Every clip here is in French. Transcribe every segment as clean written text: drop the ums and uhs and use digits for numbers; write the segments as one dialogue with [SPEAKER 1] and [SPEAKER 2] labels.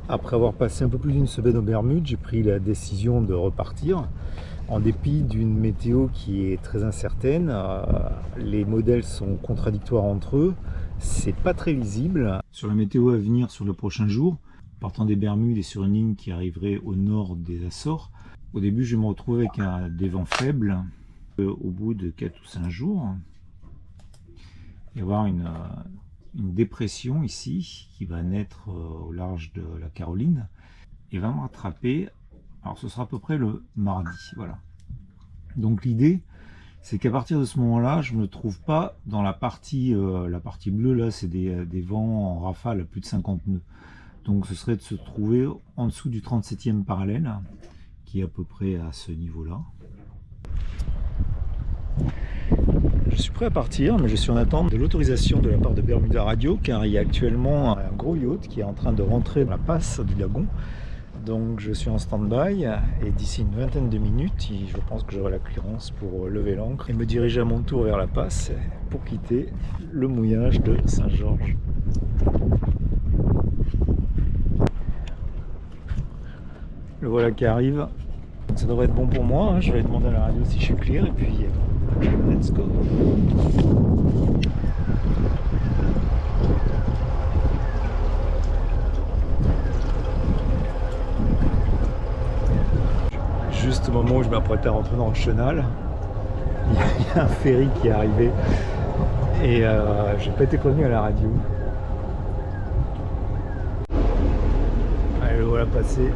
[SPEAKER 1] Après avoir passé un peu plus d'une semaine aux Bermudes, j'ai pris la décision de repartir. En dépit d'une météo qui est très incertaine, les modèles sont contradictoires entre eux, c'est pas très lisible. Sur la météo à venir sur le prochain jour, partant des Bermudes et sur une ligne qui arriverait au nord des Açores, au début je vais me retrouver avec des vents faibles au bout de 4 ou 5 jours. Il va y avoir une dépression ici qui va naître au large de la Caroline et va me rattraper. Alors ce sera à peu près le mardi, voilà. Donc l'idée, c'est qu'à partir de ce moment-là, je ne me trouve pas dans la partie bleue, là c'est des vents en rafale à plus de 50 nœuds. Donc ce serait de se trouver en dessous du 37e parallèle, qui est à peu près à ce niveau-là. Je suis prêt à partir, mais je suis en attente de l'autorisation de la part de Bermuda Radio, car il y a actuellement un gros yacht qui est en train de rentrer dans la passe du lagon. Donc je suis en stand-by et d'ici une vingtaine de minutes, je pense que j'aurai la clearance pour lever l'ancre et me diriger à mon tour vers la passe pour quitter le mouillage de Saint-Georges. Le voilà qui arrive. Donc ça devrait être bon pour moi, hein. Je vais demander à la radio si je suis clear et puis let's go. Juste au moment où je m'apprêtais à rentrer dans le chenal, il y a un ferry qui est arrivé et j'ai pas été prévenu à la radio. Allez, le voilà passé.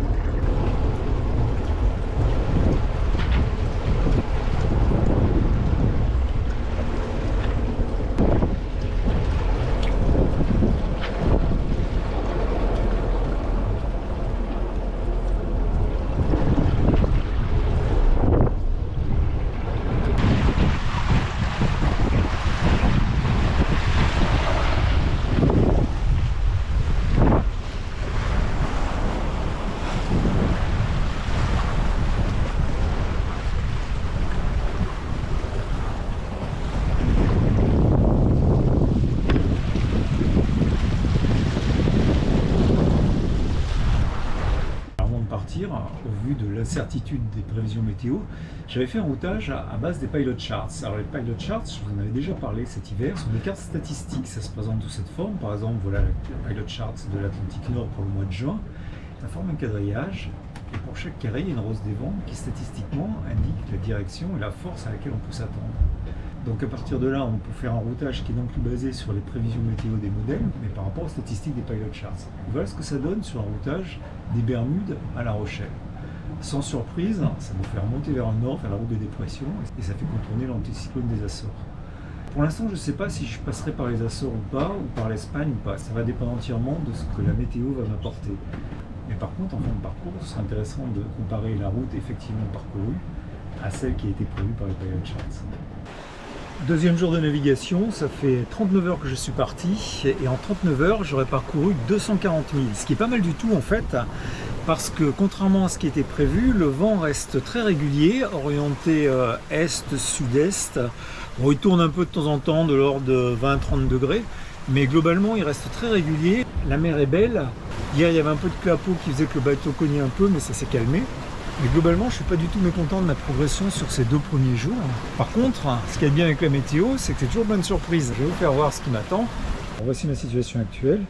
[SPEAKER 1] Au vu de l'incertitude des prévisions météo, j'avais fait un routage à base des pilot charts. Alors les pilot charts, je vous en avais déjà parlé cet hiver, sont des cartes statistiques, ça se présente de cette forme. Par exemple, voilà la pilot chart de l'Atlantique Nord pour le mois de juin. Ça forme un quadrillage et pour chaque carré, il y a une rose des vents qui statistiquement indique la direction et la force à laquelle on peut s'attendre. Donc à partir de là, on peut faire un routage qui est non plus basé sur les prévisions météo des modèles, mais par rapport aux statistiques des pilot charts. Voilà ce que ça donne sur un routage des Bermudes à La Rochelle. Sans surprise, ça nous fait remonter vers le nord, vers la route de dépression, et ça fait contourner l'anticyclone des Açores. Pour l'instant, je ne sais pas si je passerai par les Açores ou pas, ou par l'Espagne ou pas. Ça va dépendre entièrement de ce que la météo va m'apporter. Mais par contre, en fin de parcours, ce sera intéressant de comparer la route effectivement parcourue à celle qui a été prévue par les pilot charts. Deuxième jour de navigation, ça fait 39 heures que je suis parti et en 39 heures j'aurais parcouru 240 000, ce qui est pas mal du tout en fait, parce que contrairement à ce qui était prévu, le vent reste très régulier, orienté est-sud-est. Bon, il tourne un peu de temps en temps de l'ordre de 20-30 degrés, mais globalement il reste très régulier. La mer est belle. Hier il y avait un peu de clapot qui faisait que le bateau cognait un peu, mais ça s'est calmé. Mais globalement, je ne suis pas du tout mécontent de ma progression sur ces 2 premiers jours. Par contre, ce qui est bien avec la météo, c'est que c'est toujours bonne surprise. Je vais vous faire voir ce qui m'attend. Voici ma situation actuelle.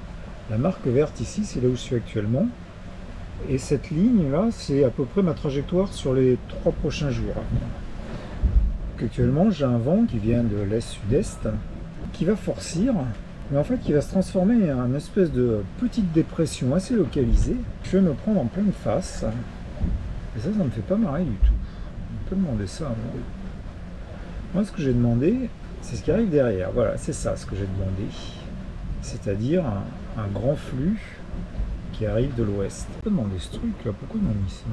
[SPEAKER 1] La marque verte ici, c'est là où je suis actuellement. Et cette ligne-là, c'est à peu près ma trajectoire sur les 3 prochains jours. Actuellement, j'ai un vent qui vient de l'est-sud-est, qui va forcir, mais en fait qui va se transformer en une espèce de petite dépression assez localisée. Je vais me prendre en pleine face. Et ça me fait pas marrer du tout. On peut demander ça. Moi, ce que j'ai demandé, c'est ce qui arrive derrière. Voilà, c'est ça ce que j'ai demandé. C'est-à-dire un grand flux qui arrive de l'ouest. On peut demander ce truc là, pourquoi ils m'ont mis ça?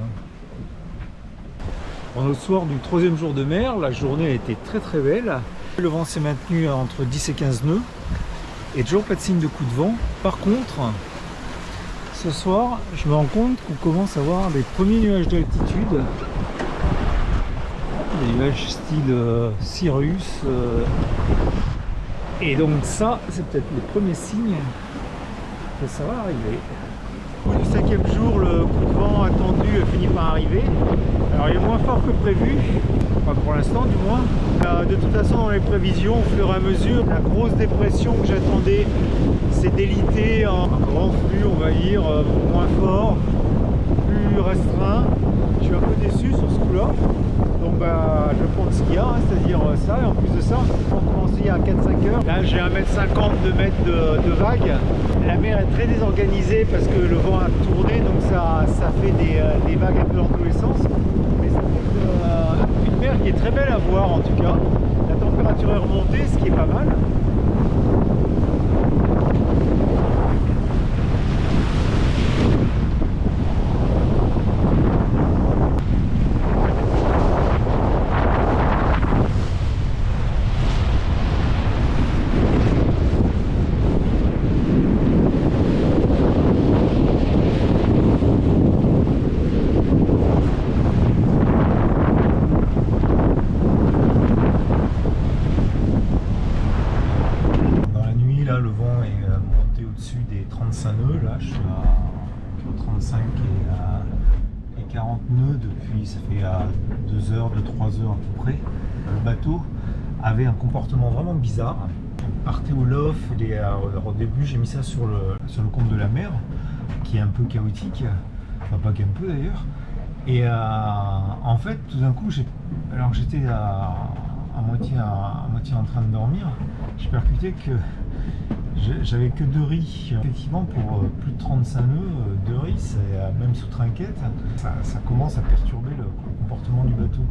[SPEAKER 1] On est au soir du 3e jour de mer, la journée a été très très belle. Le vent s'est maintenu entre 10 et 15 nœuds. Et toujours pas de signe de coup de vent. Par contre, ce soir, je me rends compte qu'on commence à avoir des premiers nuages d'altitude. Des nuages style Cirrus. Et donc ça, c'est peut-être les premiers signes que ça va arriver. 5e jour, le coup de vent attendu finit par arriver. Alors il est moins fort que prévu, enfin pour l'instant du moins. De toute façon dans les prévisions, au fur et à mesure, la grosse dépression que j'attendais s'est délitée en un grand flux, on va dire, moins fort, plus restreint. Je suis un peu déçu sur ce coup-là. Donc bah, je vais prendre ce qu'il y a, hein, c'est-à-dire ça, et en plus de ça, on commencer à 4-5 heures. Là j'ai 1,50 m, 2 mètres de vague. La mer est très désorganisée parce que le vent a tourné, donc ça fait des vagues un peu dans tous les sens. Mais ça fait une mer qui est très belle à voir en tout cas. La température est remontée, ce qui est pas mal. Des 35 nœuds, là je suis à 35 et 40 nœuds depuis, ça fait 2 heures, 2-3 heures à peu près. Le bateau avait un comportement vraiment bizarre. On partait au loft, au début j'ai mis ça sur le compte de la mer, qui est un peu chaotique, enfin pas qu'un peu d'ailleurs. Et en fait tout d'un coup, alors que j'étais à moitié en train de dormir, j'ai percuté que j'avais que 2 riz. Effectivement, pour plus de 35 nœuds, 2 riz, même sous trinquette, ça commence à perturber le comportement du bateau.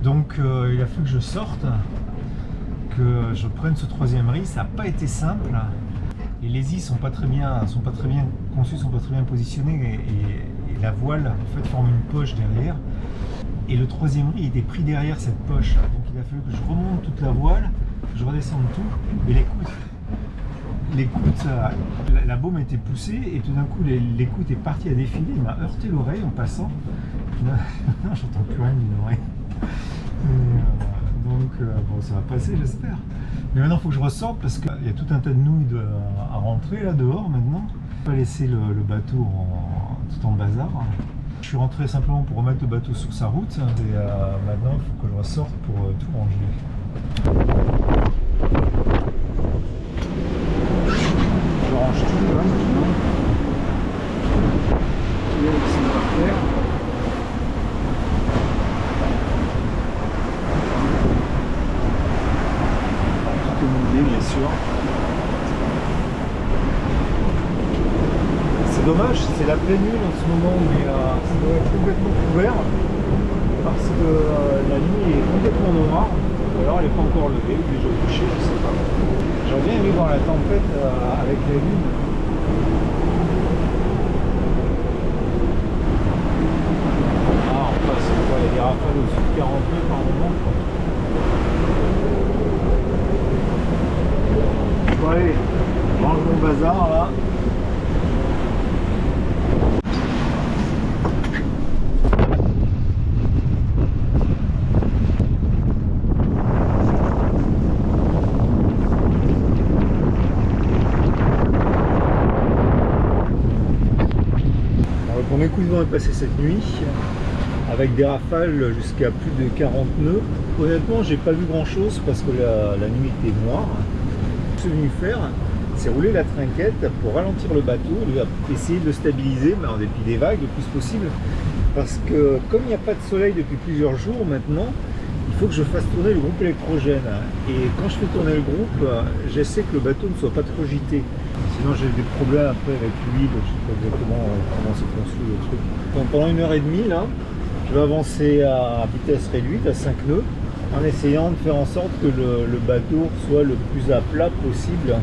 [SPEAKER 1] Donc il a fallu que je sorte, que je prenne ce 3e riz. Ça n'a pas été simple. Et les is sont pas très bien conçus, sont pas très bien positionnés, et la voile en fait forme une poche derrière. Et le 3e riz était pris derrière cette poche. Donc il a fallu que je remonte toute la voile, que je redescende tout, et l'écoute, la baume était poussée et tout d'un coup l'écoute est partie à défiler, il m'a heurté l'oreille en passant. Non, j'entends plus rien d'une oreille. Donc bon, ça va passer j'espère. Mais maintenant il faut que je ressorte parce qu'il y a tout un tas de nouilles à rentrer là dehors maintenant. Je vais pas laisser le bateau tout en bazar. Je suis rentré simplement pour remettre le bateau sur sa route et maintenant il faut que je ressorte pour tout ranger. Je range tout là maintenant. Et ici par terre. Tout est mouillé bien sûr. C'est dommage, c'est la pleine lune en ce moment, mais ça doit être complètement couvert parce que la nuit est complètement noire. Alors elle n'est pas encore levée ou déjà couchée, je sais pas. J'aurais bien aimé voir la tempête avec la lune. Ah, on passe, il y a des rafales au-dessus de 40 nœuds par moment. Bon allez, je range mon bazar là. Mon coup de vent est passé cette nuit avec des rafales jusqu'à plus de 40 nœuds. Honnêtement, j'ai pas vu grand chose parce que la nuit était noire. Ce que je suis venu faire, c'est rouler la trinquette pour ralentir le bateau, essayer de le stabiliser en dépit des vagues le plus possible. Parce que comme il n'y a pas de soleil depuis plusieurs jours maintenant, il faut que je fasse tourner le groupe électrogène. Et quand je fais tourner le groupe, j'essaie que le bateau ne soit pas trop gité. Sinon j'ai des problèmes après avec l'huile, je ne sais pas exactement comment c'est conçu le truc. Donc pendant 1h30 là, je vais avancer à vitesse réduite, à 5 nœuds, en essayant de faire en sorte que le bateau soit le plus à plat possible.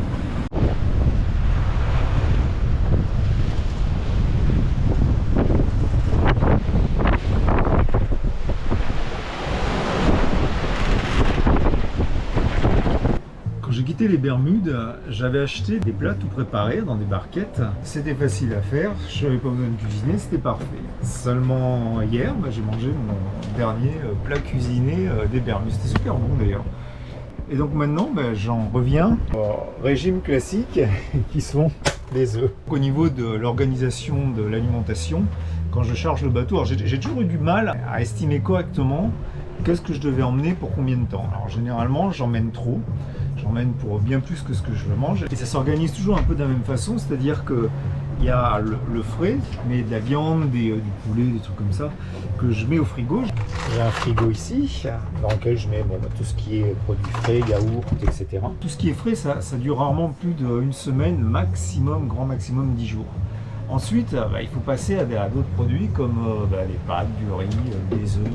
[SPEAKER 1] J'ai quitté les Bermudes, j'avais acheté des plats tout préparés dans des barquettes. C'était facile à faire, je n'avais pas besoin de cuisiner, c'était parfait. Seulement hier, j'ai mangé mon dernier plat cuisiné des Bermudes. C'était super bon d'ailleurs. Et donc maintenant, j'en reviens au régime classique qui sont des œufs. Au niveau de l'organisation de l'alimentation, quand je charge le bateau, alors j'ai toujours eu du mal à estimer correctement qu'est-ce que je devais emmener pour combien de temps. Alors généralement, j'emmène trop. J'emmène pour bien plus que ce que je mange. Et ça s'organise toujours un peu de la même façon, c'est-à-dire que il y a le frais, mais de la viande, du poulet, des trucs comme ça, que je mets au frigo. J'ai un frigo ici, dans lequel je mets tout ce qui est produits frais, yaourt, etc. Tout ce qui est frais, ça dure rarement plus d'une semaine, maximum, grand maximum 10 jours. Ensuite, il faut passer à d'autres produits comme les pâtes, du riz, des œufs.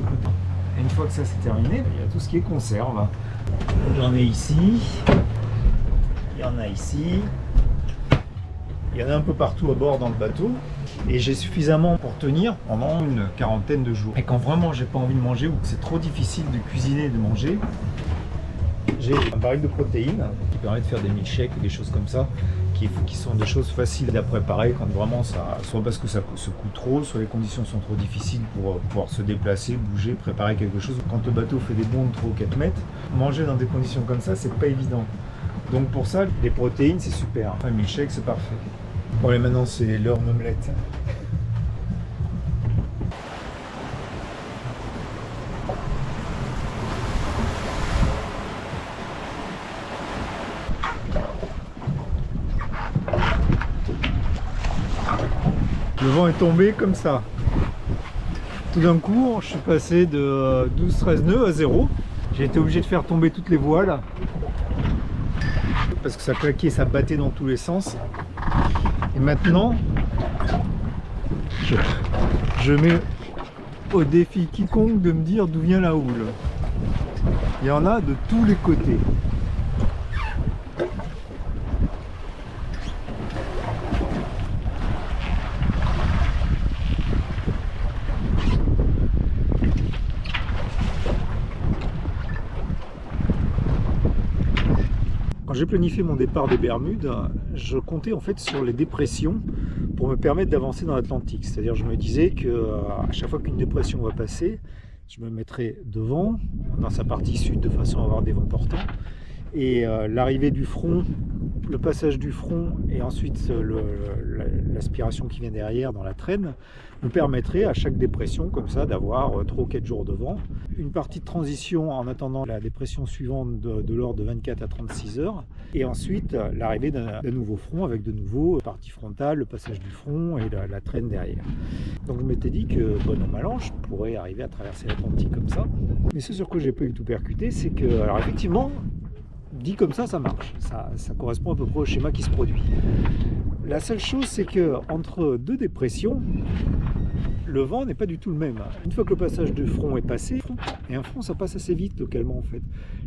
[SPEAKER 1] Et une fois que ça c'est terminé, il y a tout ce qui est conserve. J'en ai ici, il y en a ici, il y en a un peu partout à bord dans le bateau et j'ai suffisamment pour tenir pendant une quarantaine de jours. Et quand vraiment j'ai pas envie de manger ou que c'est trop difficile de cuisiner et de manger, j'ai un baril de protéines qui permet de faire des milkshakes et des choses comme ça qui sont des choses faciles à préparer quand vraiment ça, soit parce que ça se coûte trop, soit les conditions sont trop difficiles pour pouvoir se déplacer, bouger, préparer quelque chose. Quand le bateau fait des bonds de 3 ou 4 mètres, manger dans des conditions comme ça, c'est pas évident. Donc pour ça, les protéines, c'est super. Un milkshake, c'est parfait. Bon, et maintenant, c'est l'heure d'omelette. Le vent est tombé comme ça. Tout d'un coup, je suis passé de 12-13 nœuds à 0. J'ai été obligé de faire tomber toutes les voiles parce que ça claquait, ça battait dans tous les sens. Et maintenant, je mets au défi quiconque de me dire d'où vient la houle. Il y en a de tous les côtés. Quand j'ai planifié mon départ des Bermudes, je comptais en fait sur les dépressions pour me permettre d'avancer dans l'Atlantique. C'est-à-dire je me disais qu'à chaque fois qu'une dépression va passer, je me mettrai devant, dans sa partie sud, de façon à avoir des vents portants. Et l'arrivée du front, le passage du front et ensuite l'aspiration qui vient derrière dans la traîne me permettrait à chaque dépression comme ça d'avoir 3 ou 4 jours de vent. Une partie de transition en attendant la dépression suivante de l'ordre de 24 à 36 heures. Et ensuite l'arrivée d'un nouveau front avec de nouveau partie frontale, le passage du front et la traîne derrière. Donc je m'étais dit que bon an mal an, je pourrais arriver à traverser l'Atlantique comme ça. Mais ce sur quoi j'ai pas eu tout percuté, c'est que, alors effectivement, dit comme ça marche. Ça correspond à peu près au schéma qui se produit. La seule chose, c'est que entre deux dépressions, le vent n'est pas du tout le même. Une fois que le passage de front est passé, et un front ça passe assez vite localement en fait.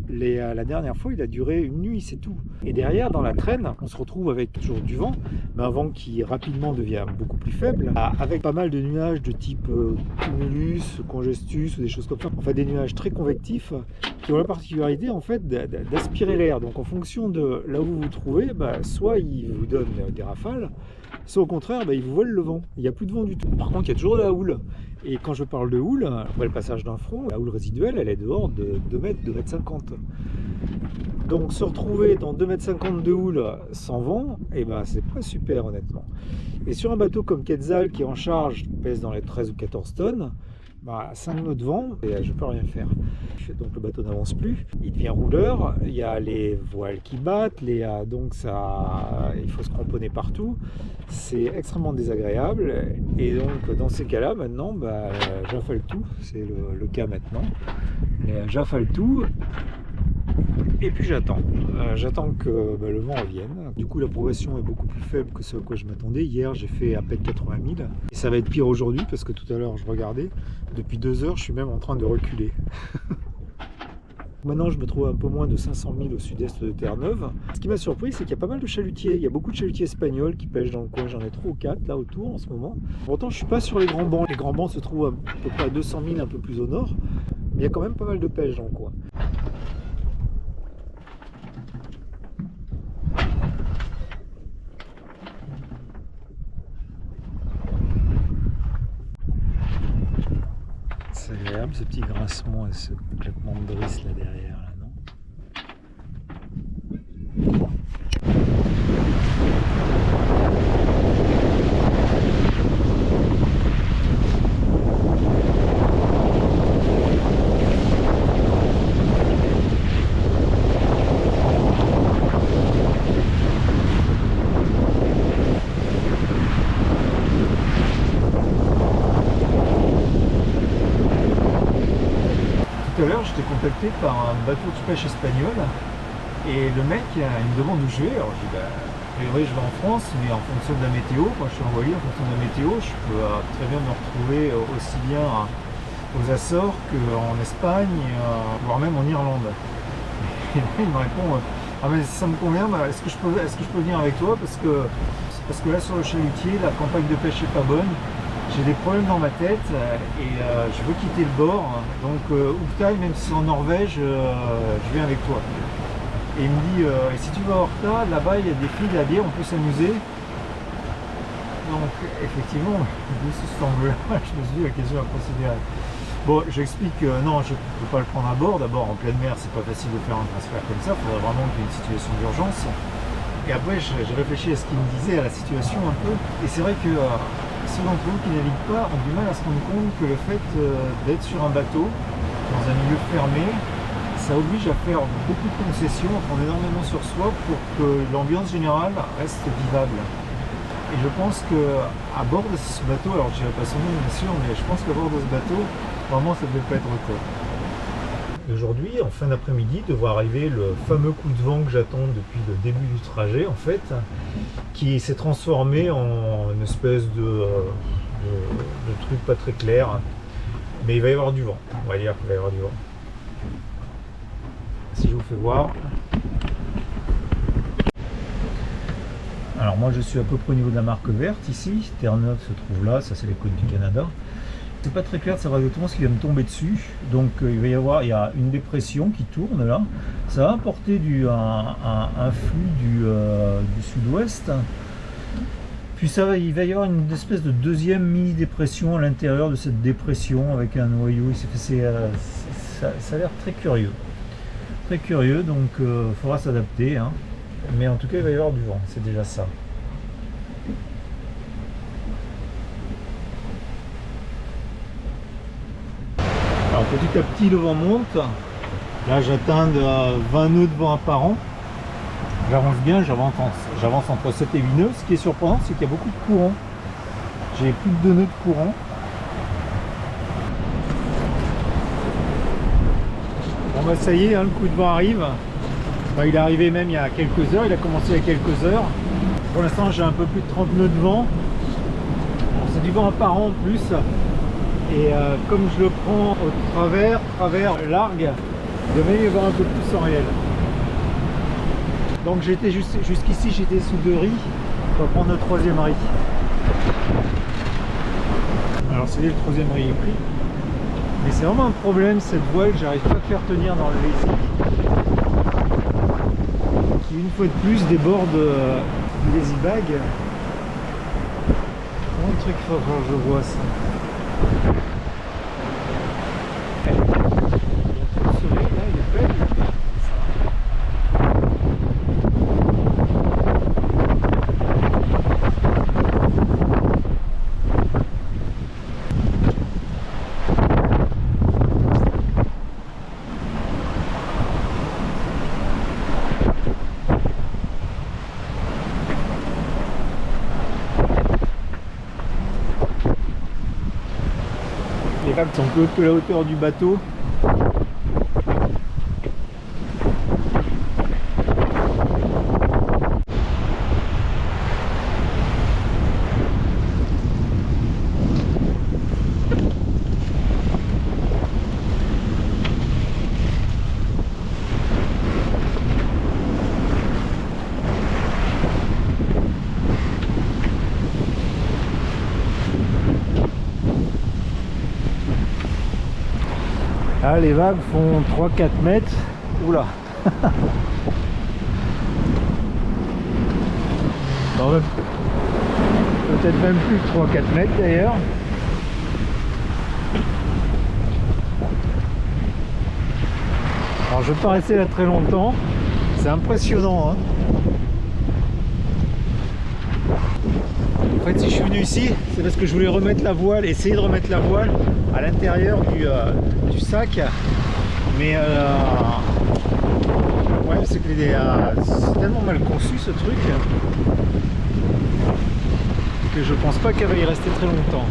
[SPEAKER 1] La dernière fois il a duré une nuit, c'est tout. Et derrière dans la traîne, on se retrouve avec toujours du vent, mais un vent qui rapidement devient beaucoup plus faible, avec pas mal de nuages de type cumulus, congestus ou des choses comme ça. Enfin des nuages très convectifs qui ont la particularité en fait d'aspirer l'air. Donc en fonction de là où vous vous trouvez, soit ils vous donnent des rafales, soit au contraire, ils vous volent le vent. Il n'y a plus de vent du tout. Par contre, il y a toujours de la houle. Et quand je parle de houle, après le passage d'un front, la houle résiduelle, elle est dehors de 2 mètres, 2 mètres 50. Donc se retrouver dans 2 mètres 50 de houle sans vent, c'est pas super honnêtement. Et sur un bateau comme Quetzal qui en charge pèse dans les 13 ou 14 tonnes, 5 nœuds de vent, et je peux rien faire. Donc le bateau n'avance plus, il devient rouleur, il y a les voiles qui battent, donc il faut se cramponner partout, c'est extrêmement désagréable. Et donc dans ces cas-là, maintenant, j'affale tout, c'est le cas maintenant. J'affale tout, et puis j'attends. J'attends que le vent revienne. Du coup, la progression est beaucoup plus faible que ce à quoi je m'attendais. Hier, j'ai fait à peine 80 000. Et ça va être pire aujourd'hui parce que tout à l'heure, je regardais. Depuis 2 heures, je suis même en train de reculer. Maintenant, je me trouve un peu moins de 500 000 au sud-est de Terre-Neuve. Ce qui m'a surpris, c'est qu'il y a pas mal de chalutiers. Il y a beaucoup de chalutiers espagnols qui pêchent dans le coin. J'en ai 3 ou 4 là autour en ce moment. Pourtant, je ne suis pas sur les grands bancs. Les grands bancs se trouvent à peu près à 200 000, un peu plus au nord. Mais il y a quand même pas mal de pêche dans le coin. C'est agréable ce petit grincement et ce claquement de drisse là derrière, là, non? tout à l'heure, j'étais contacté par un bateau de pêche espagnol et le mec il me demande où je vais. Alors je dis a priori je vais en France, mais en fonction de la météo, quand je suis envoyé en fonction de la météo, je peux très bien me retrouver aussi bien aux Açores qu'en Espagne, voire même en Irlande. Et là il me répond ah mais ça me convient, est-ce que je peux venir avec toi parce que là sur le chalutier, la campagne de pêche est pas bonne. J'ai des problèmes dans ma tête et je veux quitter le bord, donc Ouktaï, même si c'est en Norvège, je viens avec toi. Et il me dit, et si tu vas à Horta, là-bas il y a des filles à bière, on peut s'amuser. Donc effectivement, de ce cet angle-là, je me suis dit la question à considérer. Bon, j'explique que non, je ne peux pas le prendre à bord. D'abord, en pleine mer, c'est pas facile de faire un transfert comme ça, il faudrait vraiment qu'il y ait une situation d'urgence. Et après, j'ai réfléchi à ce qu'il me disait, à la situation un peu, et c'est vrai que ceux d'entre vous qui ne naviguent pas ont du mal à se rendre compte que le fait d'être sur un bateau, dans un milieu fermé, ça oblige à faire beaucoup de concessions, à prendre énormément sur soi pour que l'ambiance générale reste vivable. Et je pense qu'à bord de ce bateau, alors je ne dirais pas son nom bien sûr, mais je pense qu'à bord de ce bateau, vraiment ça ne devait pas être top. Aujourd'hui, en fin d'après-midi, devrait arriver le fameux coup de vent que j'attends depuis le début du trajet, en fait, qui s'est transformé en une espèce de truc pas très clair. Mais il va y avoir du vent, on va dire qu'il va y avoir du vent. Si je vous fais voir. Alors moi je suis à peu près au niveau de la marque verte ici, Terre-Neuve se trouve là, ça c'est les côtes du Canada. C'est pas très clair de savoir exactement ce qui va me tomber dessus, donc il y a une dépression qui tourne là, ça va apporter un flux du sud-ouest, puis il va y avoir une espèce de deuxième mini-dépression à l'intérieur de cette dépression avec un noyau, ça a l'air très curieux, donc il faudra s'adapter, hein. Mais en tout cas il va y avoir du vent, c'est déjà ça. Alors petit à petit le vent monte, là j'atteins 20 nœuds de vent apparent, j'avance bien, j'avance entre 7 et 8 nœuds, ce qui est surprenant c'est qu'il y a beaucoup de courant, j'ai plus de 2 nœuds de courant. Bon bah ça y est, hein, le coup de vent arrive, bah, il est arrivé même il y a quelques heures, il a commencé il y a quelques heures, pour l'instant j'ai un peu plus de 30 nœuds de vent, bon, c'est du vent apparent en plus. Et comme je le prends au travers largue, il devait y avoir un peu plus en réel. Donc j'étais jusqu'ici, j'étais sous 2 riz, on va prendre le 3e riz. Alors c'est le 3e riz est pris. Mais c'est vraiment un problème cette voile, j'arrive pas à faire tenir dans le lazy. Qui une fois de plus déborde du lazy bag. Comment le truc il faut que je vois ça. Les vagues sont plus hautes que la hauteur du bateau. Là, les vagues font 3-4 mètres. Oula. Peut-être même plus de 3-4 mètres d'ailleurs. Alors je ne vais pas rester là très longtemps. C'est impressionnant, hein. En fait, si je suis venu ici, c'est parce que je voulais remettre la voile, essayer de remettre la voile à l'intérieur du sac. Mais ouais, c'est que c'est tellement mal conçu ce truc que je pense pas qu'elle va y rester très longtemps.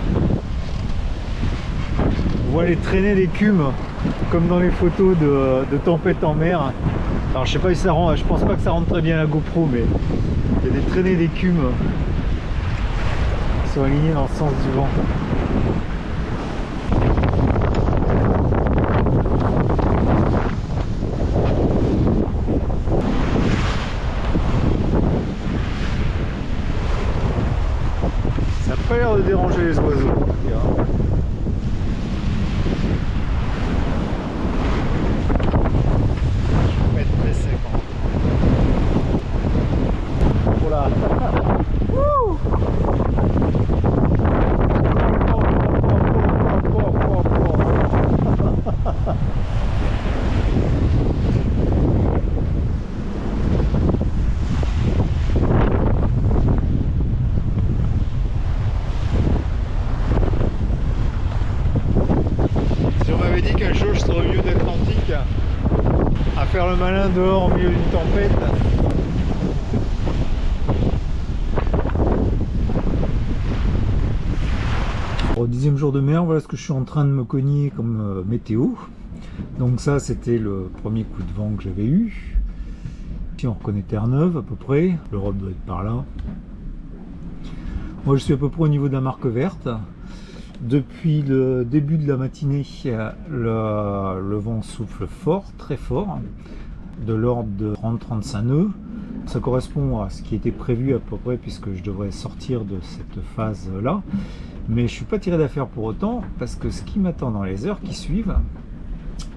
[SPEAKER 1] On voit les traînées d'écume comme dans les photos de tempête en mer. Alors je sais pas si ça rend, je pense pas que ça rentre très bien à la GoPro, mais il y a des traînées d'écume qui sont alignées dans le sens du vent. Ça n'a pas l'air de déranger les oiseaux. Si on m'avait dit qu'un jour je serais au milieu de l'Atlantique à faire le malin dehors au milieu d'une tempête, au 10e jour de mer, voilà ce que je suis en train de me cogner comme météo. Donc ça c'était le premier coup de vent que j'avais eu. Ici on reconnaît Terre-Neuve à peu près, l'Europe doit être par là. Moi je suis à peu près au niveau de la marque verte. Depuis le début de la matinée, le vent souffle fort, très fort, de l'ordre de 30-35 nœuds. Ça correspond à ce qui était prévu à peu près puisque je devrais sortir de cette phase-là. Mais je ne suis pas tiré d'affaire pour autant parce que ce qui m'attend dans les heures qui suivent,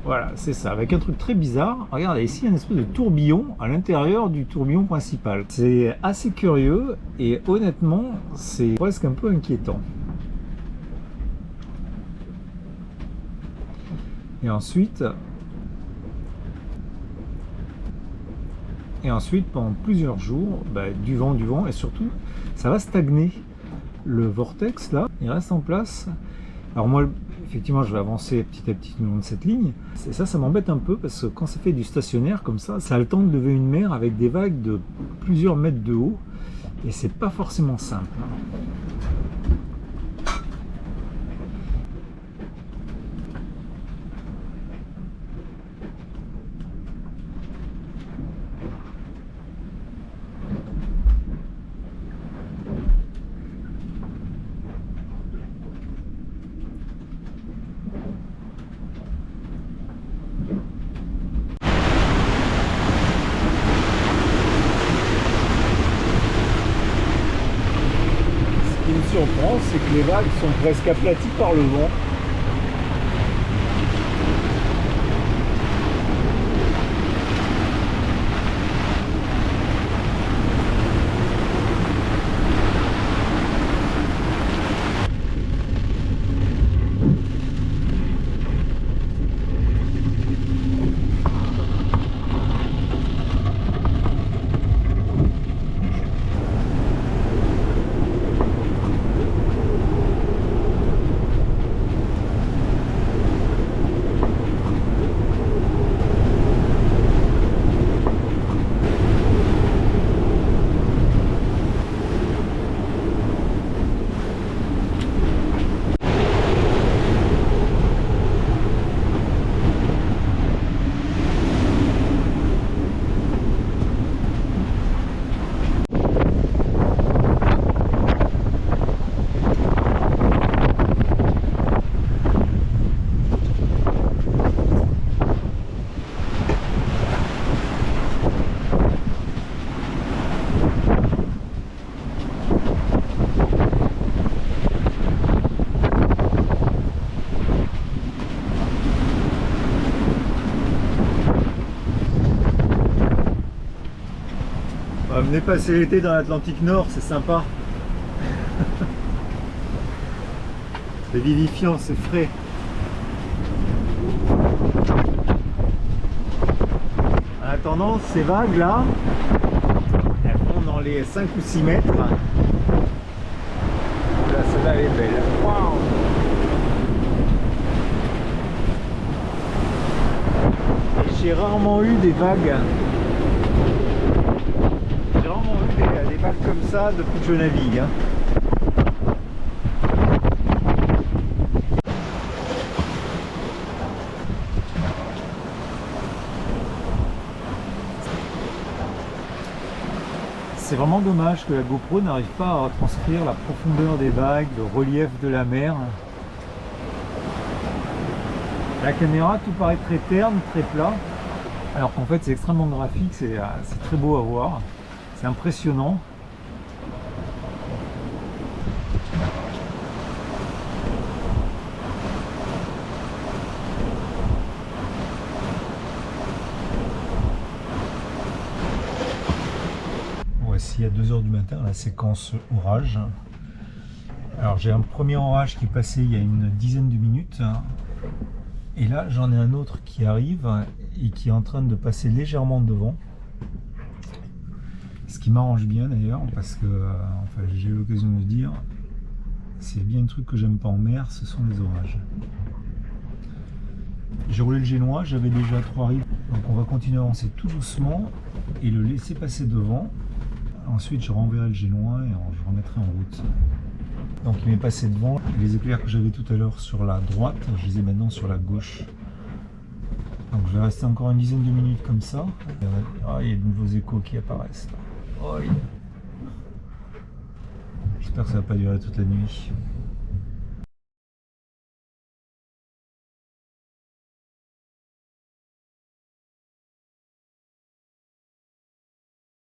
[SPEAKER 1] voilà, c'est ça, avec un truc très bizarre. Regardez, ici, il y a une espèce de tourbillon à l'intérieur du tourbillon principal. C'est assez curieux et honnêtement, c'est presque un peu inquiétant. Et ensuite, pendant plusieurs jours, du vent, et surtout, ça va stagner. Le vortex, là, il reste en place. Alors moi, effectivement, je vais avancer petit à petit le long de cette ligne. Et ça m'embête un peu, parce que quand ça fait du stationnaire comme ça a le temps de lever une mer avec des vagues de plusieurs mètres de haut. Et c'est pas forcément simple. Ce qui me surprend, c'est que les vagues sont presque aplaties par le vent. Venez passer l'été dans l'Atlantique Nord, c'est sympa. C'est vivifiant, c'est frais. En attendant, ces vagues là, elles font dans les 5 ou 6 mètres. Là, celle-là elle est belle. Waouh! J'ai rarement eu des vagues. J'ai rarement eu des vagues comme ça depuis que je navigue. c'est vraiment dommage que la GoPro n'arrive pas à retranscrire la profondeur des vagues, le relief de la mer. La caméra, tout paraît très terne, très plat, alors qu'en fait c'est extrêmement graphique, c'est très beau à voir, c'est impressionnant. Voici à 2 h du matin la séquence orage. Alors j'ai un premier orage qui est passé il y a une dizaine de minutes. Et là, j'en ai un autre qui arrive et qui est en train de passer légèrement devant. Ce qui m'arrange bien d'ailleurs, parce que enfin, j'ai eu l'occasion de dire, s'il y a bien un truc que j'aime pas en mer, ce sont les orages. J'ai roulé le génois, j'avais déjà 3 rives, donc on va continuer à avancer tout doucement et le laisser passer devant. Ensuite, je renverrai le génois et je remettrai en route. Donc il m'est passé devant, les éclairs que j'avais tout à l'heure sur la droite, je les ai maintenant sur la gauche. Donc je vais rester encore une dizaine de minutes comme ça. Ah, il y a de nouveaux échos qui apparaissent. Oh, yeah. J'espère que ça va pas durer toute la nuit.